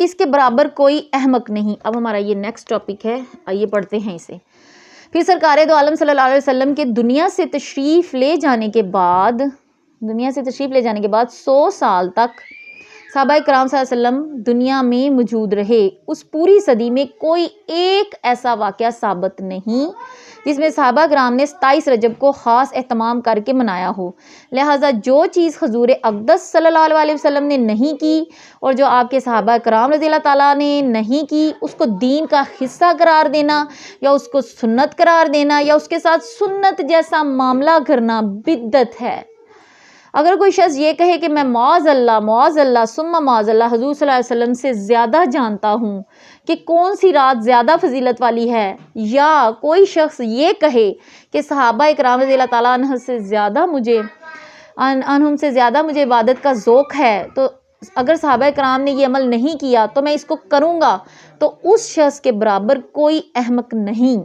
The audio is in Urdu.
اس کے برابر کوئی احمق نہیں۔ اب ہمارا یہ نیکسٹ ٹاپک ہے، آئیے پڑھتے ہیں اسے۔ پھر سرکار دو عالم صلی اللہ علیہ وسلم کے دنیا سے تشریف لے جانے کے بعد 100 سال تک صحابہ کرام صلی اللہ علیہ وسلم دنیا میں موجود رہے۔ اس پوری صدی میں کوئی ایک ایسا واقعہ ثابت نہیں جس میں صحابہ کرام نے 27 رجب کو خاص اہتمام کر کے منایا ہو، لہٰذا جو چیز حضور اقدس صلی اللہ علیہ وسلم نے نہیں کی اور جو آپ کے صحابہ کرام رضی اللہ تعالیٰ نے نہیں کی، اس کو دین کا حصہ قرار دینا یا اس کو سنت قرار دینا یا اس کے ساتھ سنت جیسا معاملہ کرنا بدعت ہے۔ اگر کوئی شخص یہ کہے کہ میں معاذ اللہ ثم معاذ اللہ حضور صلی اللہ علیہ وسلم سے زیادہ جانتا ہوں کہ کون سی رات زیادہ فضیلت والی ہے، یا کوئی شخص یہ کہے کہ صحابہ اکرام رضی اللہ تعالیٰ عنہم سے زیادہ مجھے عبادت کا ذوق ہے، تو اگر صحابہ کرام نے یہ عمل نہیں کیا تو میں اس کو کروں گا، تو اس شخص کے برابر کوئی احمق نہیں۔